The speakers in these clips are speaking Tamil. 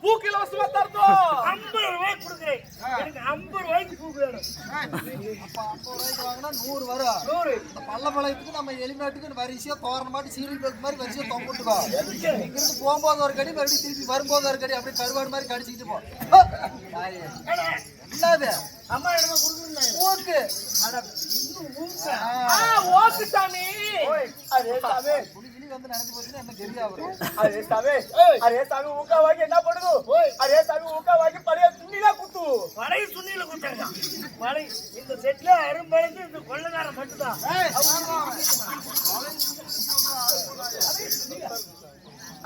பூக்கு இலவசமா தரணும். 50 ரூபாய் கொடுக்குறேன். எனக்கு 50 ரூபாய்க்கு பூ வேணும். அப்ப 50 ரூபாய்க்கு வாங்கினா 100 வரும். 100. இந்த பள்ளப்பழத்துக்கு நம்ம எலிமேட்டுக்கு வரிசையா தோரணமாட்டி சீரியல் பேக் மாதிரி வரிசையா தொங்கிட்டுக்கோ. இங்கிருந்து போகும்போது ஒரு கடி மறுபடியும் திருப்பி வரும்போது ஒரு கடி அப்படியே கருவாடு மாதிரி கடிச்சிட்டு போ. என்னது அம்மா என்ன கொடுக்குறேன் ஓக்கு. அட இன்னும் ஊங்க. ஓக்கு சாமி. அரே சாமி புலிகிளி வந்து நடந்து போச்சுன்னா என்ன கெரியா வரும். அரே சாமி ஊக்கா வாங்கி என்ன பண்ணுது? அரே சாமி ஊக்கா வாங்கி பழைய சுண்ணில குத்து. பழைய சுண்ணில குத்தாங்க. பழைய இந்த செட்ல அரும்பழந்து இந்த கொள்ளக்காரன் மட்டும்தான்.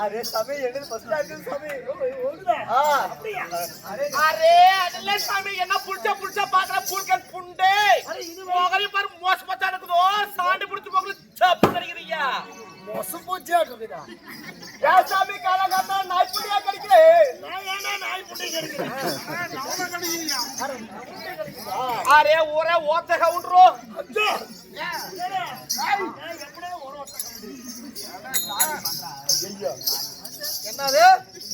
அரே சாமி என்னது ஃபர்ஸ்ட் ஆச்சு சாமி. ஓடுதா? அப்படியே. அரே அதல்ல சாமி என்ன புடிச்சா பாக்குற புல்கன் புண்டே. அரே இது மோகரி பாரு மோசமா இருக்குதோ சாண்டி புடிச்சு மோகரி சப்பு கடிக்கிறீங்க. மோசம் போச்சா இருக்குதா? யா சாமி காலகாத்தா நாய் புடியா கடிக்கிறே. நான் ஏனா நாய் புடி கடிக்கிறேன். நவன கடிக்கிறீங்க. அரே நவன கடிக்கிறா. அரே ஒரே ஓத்த கவுண்டரோ. அச்சோ. நான் எப்படா ஒரு ஓட்ட கவுண்டர். என்னது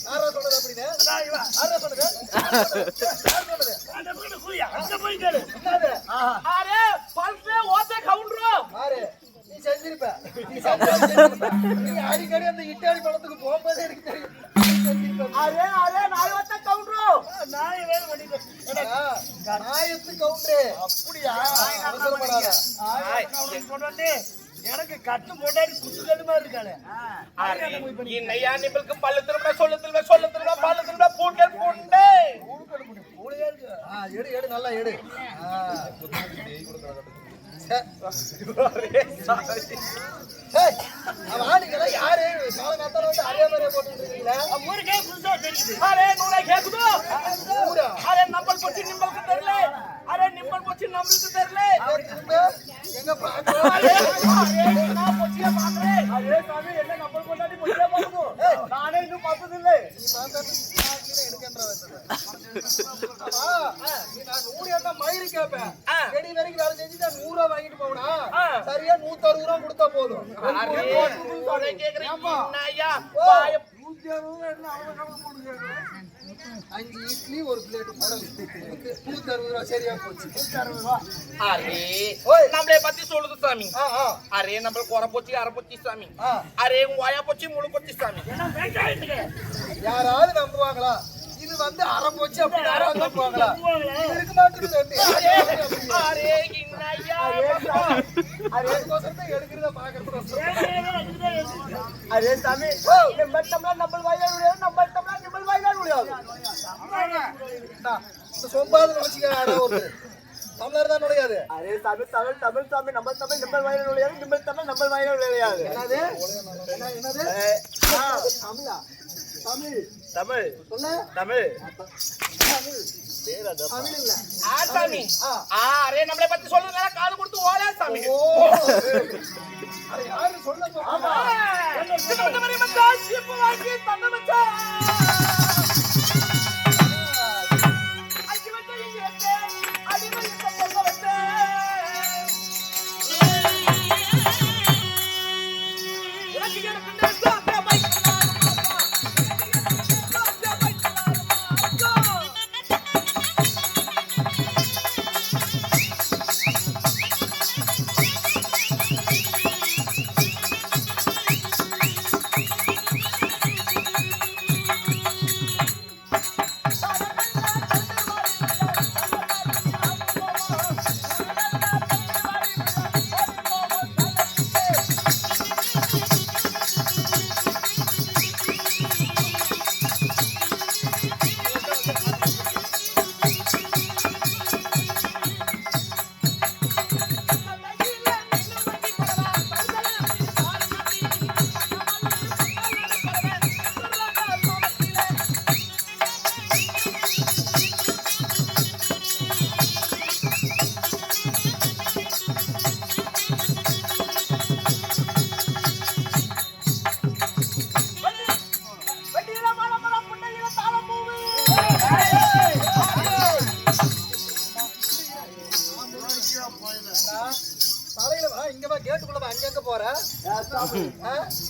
யாரோ சொல்றது அப்படின்னு அதான் இவா யாரோ சொல்றது யார் சொல்றது அந்த பக்கம் குளியா அந்த போய் கேளு. என்னது அரே பல்லே ஓத்த கவுண்டரோ. யாரு நீ செஞ்சிருப்ப நீ அடிக்கடி அந்த இட்டாடி பழத்துக்கு போகும்போது எனக்கு தெரியும் நீ செஞ்சிருப்ப. அரே நாய் ஓத்த கவுண்டரோ. நாய் வேற வண்டில நாயத்து கவுண்டரு அப்படியா? அவசரப்படாத. கொண்டு வந்து எனக்கு கட்டு போட்டாடி குத்துக்கட்டு மாதிரி இருக்காளே. இன்னையா நிபலுக்கு பல்லு திரும்ப சொல்ல திரும்ப பல்லு திரும்ப பூட்டல் புண்டே. கூடவே இருக்கு. எடு நல்லா எடு. ஆளுங்கெல்லாம் யாரு காலங்காத்தால வந்து அதே மாதிரியே போட்டுட்டு இருக்கீங்களா? ஊருக்கே புதுசா தெரியுது. அரே நூலை கேக்குதோ. ஊரா? அரே நம்பல் போச்சு நிம்பலுக்கு தெரியல. அரே நிம்பல் போச்சு நம்மளுக்கு தெரியல. எங்க பாக்குறோம்? நான் போச்சியா பாக்குறேன். அரே சாமி என்ன நம்பல் போட்டாடி போச்சியா பாக்குது. நானே இன்னும் பார்த்தது இல்ல. நீ பார்த்தா எடுக்கன்றவன். நான் 100 ஏண்டா மயிறு கேப்பேன். செடி வரைக்கும் வேலை செஞ்சு நான் 100 வாங்கிட்டு போவனா? சரியா 160 ரூபாய் கொடுத்தா போதும். அரே போறே கேக்குறேன். என்னய்யா பாய 160 என்ன அவ்வளவு கணக்கு போடுங்க. 5 இட்லி ஒரு பிளேட் போடல. 160 ரூபாய் சரியா போச்சு. 160 ரூபாய். அரே நம்மளே பத்தி சொல்லுது சாமி. அரே நம்மள கோர போச்சு அரை போச்சு சாமி. அரே வாயா போச்சு முழு போச்சு சாமி. என்ன வேண்டாயிட்டு. யாராவது நம்புவாங்களா? இது வந்து அரை போச்சு அப்படி யாராவது நம்புவாங்களா? இருக்க மாட்டேங்குது. அரே என்னய்யா அரே கோசத்தை எடுக்கிறத பாக்குறது. அரே சாமி நம்ம வாயில நம்ம வாயில முடியாது. இந்த சொம்பாதுல வச்சுக்க ஒரு தமிழர் தான் நுழையாது. அரே சாமி தமிழ் சாமி நம்ம நம்ம வாயில நுழையாது. நம்ம வாயில நுழையாது. என்னது என்னது தமிழா? தமிழ் சொல்ல தமிழ் தமிழ் இல்ல சாமி. அரே நம்மளை பத்தி சொல்லுங்க காது கொடுத்து ஓடா சாமி. யாரு சொல்ல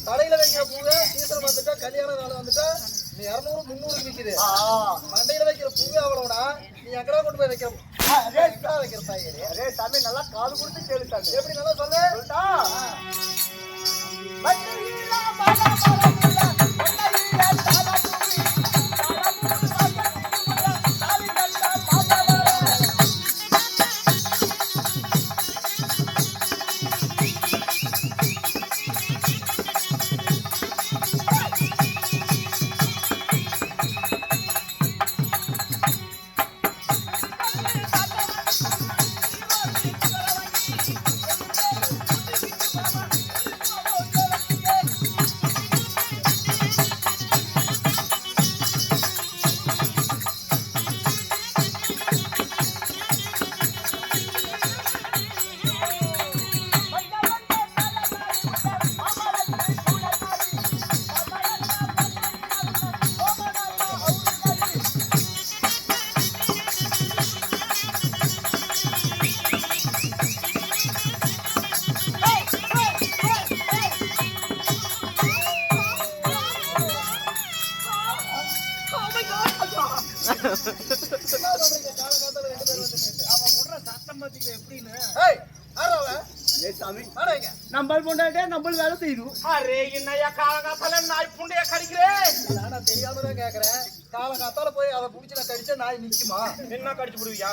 தலையில வைக்கிற பூவை சீசன் வந்துட்டா கல்யாண நாள் வந்துட்டா நீ 200 300 விக்குது மண்டையில வைக்கிற பூவே அவ்வளவுடா நீ எங்கடா கொண்டு போய் வைக்கிற வைக்கிற தாயரே அரே சாமி நல்லா காது கொடுத்து கேளு சாமி எப்படி நல்லா சொல்லு சொல்லிட்டா மண்டையில பாலா பாலா மண்டையில தாலா நம்பல் பொண்டாட்டே நம்பல் வேலை செய்யுது அரே என்னையா காலகாத்தால நாய் புண்டைய கடிக்கிறேன் நான் தெரியாம தான் கேக்குறேன் காலங்காத்தால போய் அதை புடிச்சு நான் கடிச்சா நாய் நிக்குமா என்ன கடிச்சு விடுவியா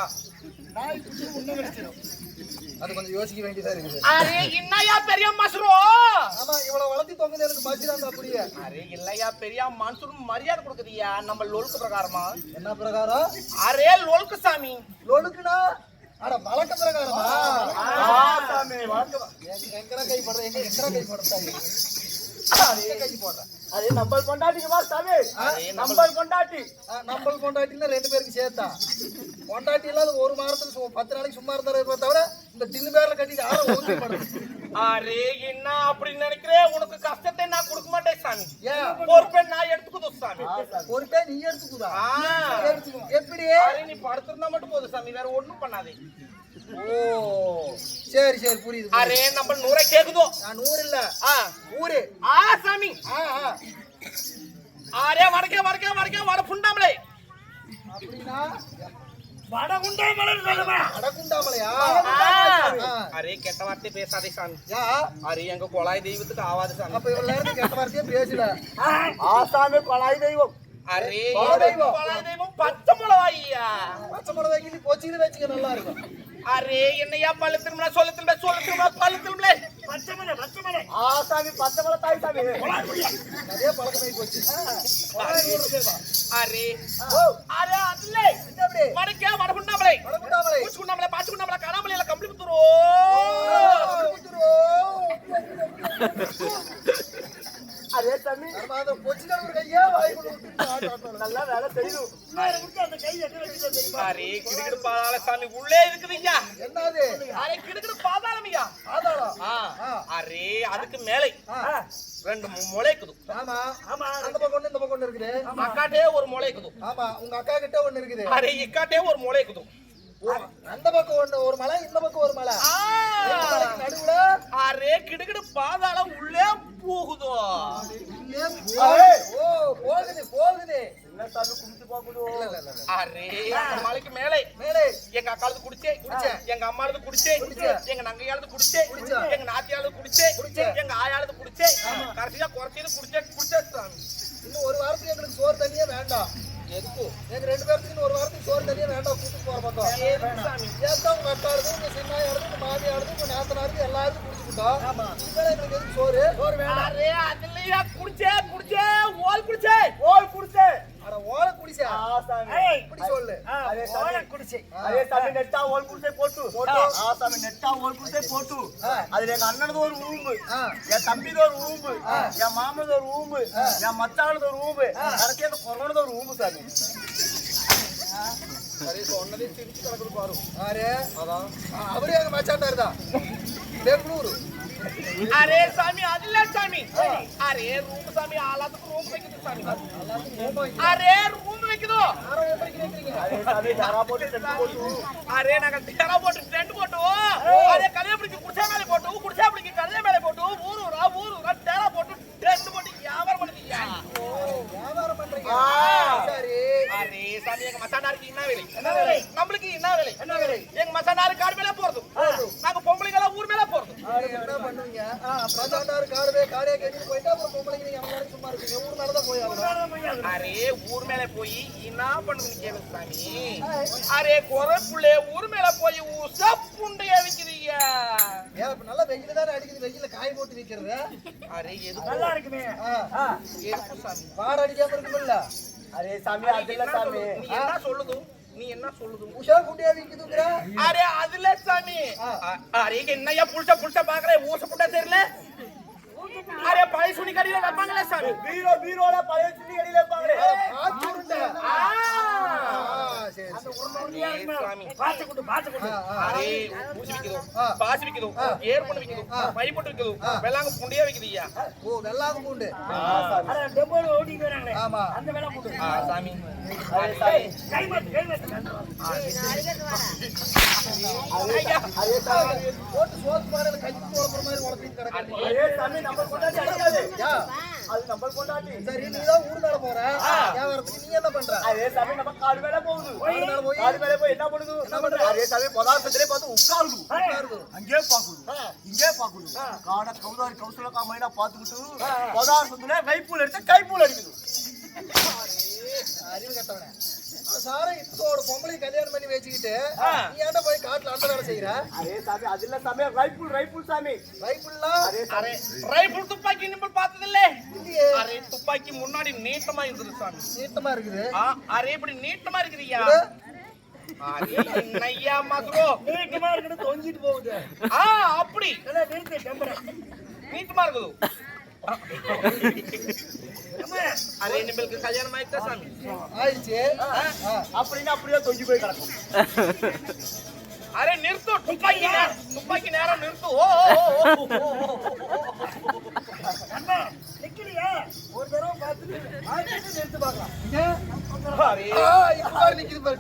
நாய் புடிச்சு உன்ன கடிச்சிடும் அது கொஞ்சம் யோசிக்க வேண்டியதா இருக்குது அரே என்னையா பெரிய மசுரோ ஆமா இவ்வளவு வளர்த்தி தொங்குது எனக்கு மச்சிதான் அப்படியே அரே இல்லையா பெரிய மனுஷனும் மரியாதை கொடுக்குறியா நம்ம லொலுக்கு பிரகாரமா என்ன பிரகாரம் அரே லொலுக்கு சாமி லொடுக்குனா அட வழக்க பிரகாரமா சாமி வணக்கம் எங்கடா கை போடுற எங்கடா கை போடுறாங்க கை போடுறேன் அது நம்பல் பொண்டாட்டிக்கு வா சாமி அரே நம்பல் பொண்டாட்டி நம்பல் பொண்டாட்டின்னா 2 பேருக்கு சேர்த்தா பொண்டாட்டி இல்லாத ஒரு மாதத்துக்கு 10 நாளைக்கு சும்மா இருந்தா தவிர இந்த டின்னு பேர்ல கட்டிட்டு யாரும் ஒதுக்கி படுறது அரே என்ன அப்படி நினைக்கிறேன் உனக்கு கஷ்டத்தை நான் கொடுக்க மாட்டேன் சாமி ஏன் பொறுப்பை நான் எடுத்துக்குது சாமி ஒரு கை நீ எடுத்துக்குதா எடுத்துக்கோ எப்படி அரே நீ படுத்திருந்தா மட்டும் போதும் சாமி வேற ஒண்ணும் பண்ணாதே ஓ சரி சரி புரியுது அரே நம்ம 100 கேக்குதோ நான் 100 இல்ல ஆ ஊரு சாமி ஆ அரே வடக்கே வட புண்டாமலே அப்படினா வடகுண்டாமலை சொல்லுமா அடகுண்டாமலையா அரே கெட்ட வார்த்தை பேசாதே சாமி யா அரே எங்க கொலாய் தெய்வத்துக்கு ஆவாது சாமி அப்ப இவ்வளவு நேரத்துக்கு கெட்ட வார்த்தையே பேசல ஆசாமி கொலாய் தெய்வம் அரே கொலாய் தெய்வம். கொலாய் தெய்வம் பச்சை மிளகாய்யா பச்சை மிளகாய்க்கு நீ பொச்சிக்கிட்டு வச்சுக்க நல்லா இருக்கும் அரே என்னையா பல்லு திரும்ப சொல்ல திரும்ப பல்லு திரும்ப பச்சைமலை ஆசாமி பச்சை மிளகாய் தாய் சாமி நிறைய பழக்கமாயி போச்சு அரே ஓ அரே அதுல என்ன அப்படி வடக்கே வட புண்டாமலை அடகுண்டாமலை பூச்சி குண்டாமலை பாச்சு குண்டாமலை கராமலையில கம்பளி குத்துறோ அதே சாமி அந்த பொச்சிக்கார ஒரு கையா வாய்க்குள்ள விட்டு நல்லா வேலை செய்யும் அந்த கை எங்க வச்சுதான் தெரியுமா அரே கிடுகிடு பாதாள சாமி உள்ளே இருக்குதுய்யா என்னது அரே கிடுகிடு பாதாளம்யா ஆதாரம் அரே அதுக்கு மேலே 2 முளைக்குது ஆமா ஆமா அந்த பக்கம் ஒண்ணு இந்த பக்கம் ஒண்ணு இருக்குது அக்காட்டே ஒரு முளைக்குது ஆமா உங்க அக்கா கிட்ட ஒண்ணு இருக்குது அரே இக்காட்டே ஒரு முளைக்குது அந்த பக்கம் ஒண்ணு ஒரு மலை இந்த பக்கம் ஒரு மலை நடுவுல அரே கிடுகிடு பாதாளம் உள்ளே போகுதோ ஓ போகுது போகுது என்ன சாமி கும்பிட்டு போகுது அரே அந்த மலைக்கு மேலே மேலே எங்க அக்காளுக்கு குடிச்சே எங்க அம்மாளுக்கு குடிச்சே எங்க நங்கையாளுக்கு குடிச்சே எங்க நாத்தியாளுக்கு குடிச்சே எங்க ஆயாளுக்கு குடிச்சே கடைசியா குறைச்சது குடிச்சே சாமி இன்னும் ஒரு வாரத்துக்கு எங்களுக்கு சோறு தண்ணியே வேண்டாம் எதுக்கு எங்க 2 பேருக்கு ஒரு வாரத்துக்கு சோறு தண்ணியே வேண்டாம் கூட்டு போற பக்கம் எதுக்கு சாமி ஏத்தா உங்க அக்கா இருக்கு உங்க சின்ன இருக்கு உங்க மாமியா இருக்கு உங்க நாத்தனா இருக்கு எல்லாருக்கும் குடிச்சுக்கிட்டோம் இதுல எங்களுக்கு எதுக்கு சோறு வேண்டாம் அரே அதுலயா குடிச்சே ஓல் குடிச்சே அட ஓல குடிச்சா ஆசாமி இப்படி சொல்லு அதே சாமி குடிச்சே அதே சாமி நெட்டா ஓல் குடிச்சே போட்டு ஆசாமி நெட்டா ஓல் குடிச்சே போட்டு அதுல எங்க அண்ணனது ஒரு ஊம்பு என் தம்பிது ஒரு ஊம்பு என் மாமனது ஒரு ஊம்பு என் மச்சானது ஒரு ஊம்பு கடைசி அந்த கொரோனது ஒரு ஊம்பு சாமி சரி சொன்னதே சிரிச்சு கிடக்குது பாரு ஆரே அதான் அவரே எங்க மச்சாண்டாருதான் பெங்களூரு அரே சாமி அதுல சாமி அரே ரூம் சாமி ஆளாத்துக்கு ரூம் வைக்குது சாமி அரே ரூம் வைக்குதோ அதே சாமி தரா போட்டு செட்டு போட்டு அரே நாங்க திகரா போட்டு டென்ட் போட்டு அரே கலைய பிடிக்கு குடிச்சா மேல போட்டு குடிச்சா பிடிக்கு கலைய மேல போட்டு ஊரு டேரா போட்டு டென்ட் போட்டு வியாபாரம் பண்ணுவீங்க வியாபாரம் பண்றீங்க பண்ணுவீங்க பிரதாண்டாரு காடே கேட்டு போயிட்டா அப்புறம் பொம்பளைங்க நீங்க எல்லாரும் சும்மா இருக்கீங்க ஊர் மேலதான் போய் ஆகணும் அரே ஊர் மேல போய் என்ன பண்ணுதுன்னு கேளு சாமி அரே குறைப்புள்ளே ஊர் மேல போய் உசப்புண்டைய வைக்கிறீங்க ஏன் இப்ப நல்லா வெயில தானே அடிக்குது வெயில காய் போட்டு விக்கிறது அரே எது நல்லா இருக்குமே எதுக்கு சாமி பாட அடிக்காம இருக்குமில்ல அரே சாமி அதுல சாமி நீ என்ன சொல்லுது நீ என்ன சொல்லுது உஷா குண்டியா விக்குதுங்கற அரே அதுல சாமி அரே என்னையா புல்ச பாக்குற ஊச புட்டா தெரியல அரே பழைய சுனி கடையில வைப்பாங்களே சாமி பீரோல பழைய துணி கடையில வைப்பாங்களே பாத்துருண்டா சரி சாமி அரே ஊசி விக்குது பாசி விக்குது ஏர்பொண்ணு விக்குது பைப்பொட்டு விக்குது வெள்ளாங்க புண்டியா விக்குதுயா ஓ வெள்ளாங்க பூண்டு அரே டெம்போல ஓடிட்டு வராங்களே ஆமா அந்த வேலை போடு சாமி கை மாத்து அரே சாமி போட்டு சோத்து பாருல கைக்கு போற மாதிரி உடச்சிட்டு கிடக்கு அரே சாமி நம்ம கொண்டாடி அடிக்காதே யா அது நம்ம கொண்டாடி சரி நீ தான் ஊர் மேல போற வியாபாரத்துக்கு நீ என்ன பண்ற அரே சாமி நம்ம காடு மேல போகுது காடு மேல போய் காடு மேல போய் என்ன பண்ணுது அரே சாமி பதார்த்தத்திலே பார்த்து உட்காருது உட்காருது. அங்கே பாக்குது இங்கே பாக்குது காட கௌதாரி கௌசலக்கா மைனா பாத்துக்கிட்டு பதார்த்தத்திலே கைப்பூல் எடுத்து கைப்பூல் அடிக்குது அறிவு கட்டவனே சாரா இத்தோட பொம்பளை கல்யாணம் பண்ணி வச்சுக்கிட்டு நீ ஏன்டா போய் காட்டுல அந்த வேலை செய்யற அரே சாமி அதுல சாமி ரைப்புல் சாமி ரைபிள்னா அரே ரைபிள் துப்பாக்கி நிம்பல் பார்த்ததில்ல இல்லையே அரே துப்பாக்கி முன்னாடி நீட்டமா இருந்தது சாமி நீட்டமா இருக்குது அரே இப்படி நீட்டமா இருக்குதுயா அரே என்னையா மதுரோ நீட்டமா இருக்குன்னு தொங்கிட்டு போகுது அப்படி நிறுத்து டெம்பர நீட்டமா இருக்குது அரே நிம்பலுக்கு கல்யாணம் ஆயிட்டா சாமி ஆயிடுச்சு அப்படின்னு அப்படியே தொங்கி போய் கிடக்கும் அரே நிறுத்து துப்பாக்கி நேரம் நிறுத்து நிக்கலையா ஒரு தடவை பார்த்துட்டு நிறுத்து பார்க்கலாம் அரே இப்ப நிக்குது பாரு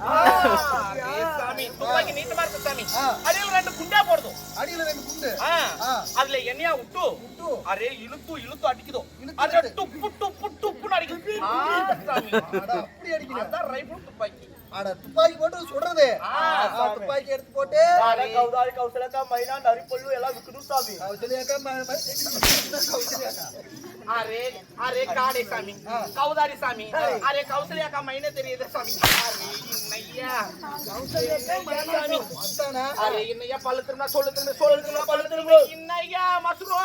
அரே சாமி துப்பாக்கி நீட்டமா இருக்கு சாமி அடியில ரெண்டு குண்டா போடுது அடியில ரெண்டு குண்டு அதுல எண்ணெயா விட்டு அரே இழுத்து அடிக்குதோ அது டுப்புன்னு அடிக்குது சாமி அப்படி அடிக்கல அதான் ரைபிள் துப்பாக்கி அட துப்பாக்கி போட்டு சுடுறது துப்பாக்கி எடுத்து போட்டு கௌதாரி கௌசலக்கா மைனா நரிப்பல்லு எல்லாம் விக்குது சாமி அரே காடே சாமி கௌதாரி சாமி அரே கௌசல்யாக்கா மைனே தெரியுது சாமி அரே இன்னையா அரே இன்னையா பல்லு திரும்ப சொல்லு திரும்ப பல்லு திரும்ப இன்னையா மசுரோ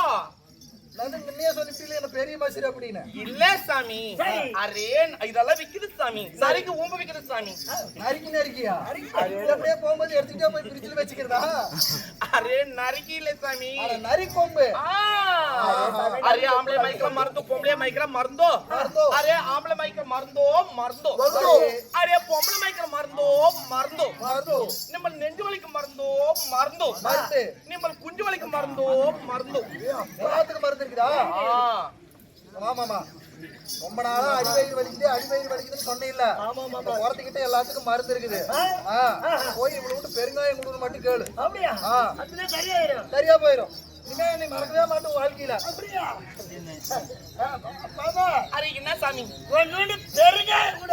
பெரிய மசிறு அப்படின்னு இல்ல சாமி அரே இதெல்லாம் விக்குது சாமி நரிக்கு ஊம்ப விக்குது சாமி நரிக்கியா அப்படியே போகும்போது எடுத்துக்கிட்டே போய் பிரிட்ஜில் வச்சுக்கிறதா அரே நரிக்கு இல்ல சாமி நரி கொம்பு அரே ஆம்பளை மைக்கிற மருந்தோ பொம்பளை மைக்கிற மருந்தோ அரே ஆம்பளை மைக்கிற மருந்தோ அரே பொம்பளை மைக்கிற மருந்தோ நம்ம நெஞ்சு வலிக்கு மருந்தோ நம்ம குஞ்சு வலிக்கு மருந்தோ எல்லாத்துக்கும் மருந்து இருக்குதா ஆமாமா ரொம்ப நாளா அடிவயிறு வலிக்குதுன்னு சொன்னீங்கல்ல குறத்துக்கிட்ட எல்லாத்துக்கும் மருந்து இருக்குது போய் இவ்வளவு விட்டு பெருங்காயம் கொடுன்னு மட்டும் கேளு சரியா போயிடும் இனிமே நீ மறக்கவே மாட்டோம் வாழ்க்கையில அரே என்ன சாமி பெருங்காயம் கூட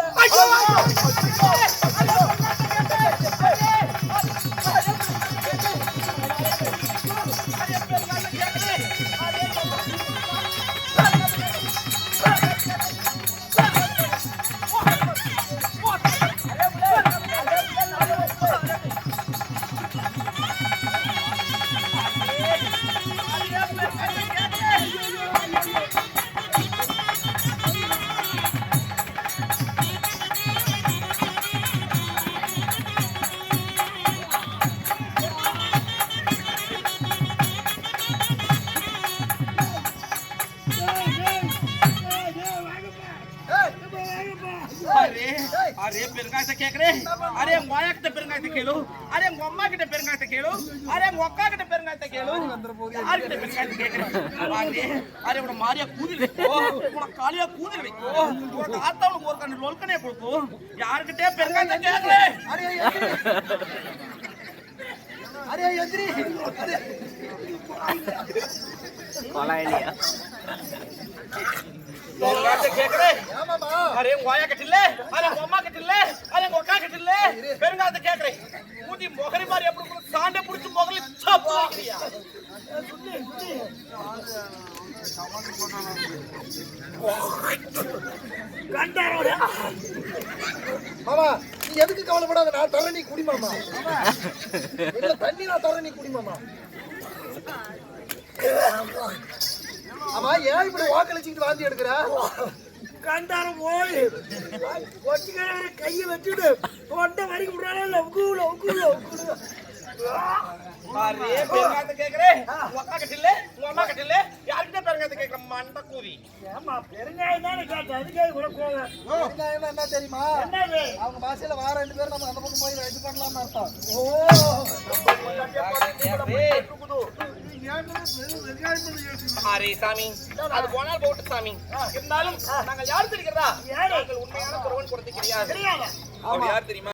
अरे பெருங்காயத்தை கேக்குறே அரே மாயா கிட்ட பெருங்காயத்தை கேளு அரே உங்க அம்மா கிட்ட பெருங்காயத்தை கேளு அரே உங்க அக்கா கிட்ட பெருங்காயத்தை கேளு யார் கிட்ட பெருங்காயத்தை கேக்குறே அரே உன மாரியா கூதில உன காலியா கூதில வைக்கோ உனக்கு ஆத்தாவுக்கு ஒரு கண்ணு லொல்கனே கொடுக்கு யார்கிட்ட பெருங்காயத்தை கேக்குறே அரே எந்திரி கொலையிலையா பெருங்காயத்தை கேக்குறே அரே மாயா கிட்ட அரே உங்க அம்மா கிட்ட அரே உங்க அக்கா கிட்ட பெருங்காயத்தை கேக்குறே மூடி மொகரி மாதிரி எப்படி சாண்டை புடிச்சு மொகரி சாப்பிடுறியா மாமா நீ எதுக்கு கவலைப்படாத, நான் தர நீ குடி மாமா. இல்ல தண்ணி நான் தர நீ குடி மாமா. ஆமா ஏன் இப்படி வாக்களிச்சுட்டு வாந்தி எடுக்கிற? கண்டாரம் போய் ஒட்டிக்கிற கையை வச்சுட்டு தொண்டை வரைக்கும் விடுறாங்க. அரே பெருங்காயத்தை கேக்குறேன். உங்க அக்கா கிட்ட இல்ல, உங்க அம்மா கிட்ட இல்ல, யார்கிட்ட பெருங்காயத்தை கேக்குற மண்ட கூதி. ஏமா பெருங்காயம் தானே கேட்ட, அதுக்கே கூட போங்க. பெருங்காயம்னா என்ன தெரியுமா? என்னது அவங்க பாசையில வார 2 பேரும் நம்ம அந்த பக்கம் போய் இது பண்ணலாம்னு அர்த்தம். அரே சாமி, அது போனால் போட்டு சாமி. இருந்தாலும் நாங்கள் யார் தெரிகிறதா? நாங்கள் உண்மையான குறவன் கொடுத்து கிடையாது. அவர் யார் தெரியுமா?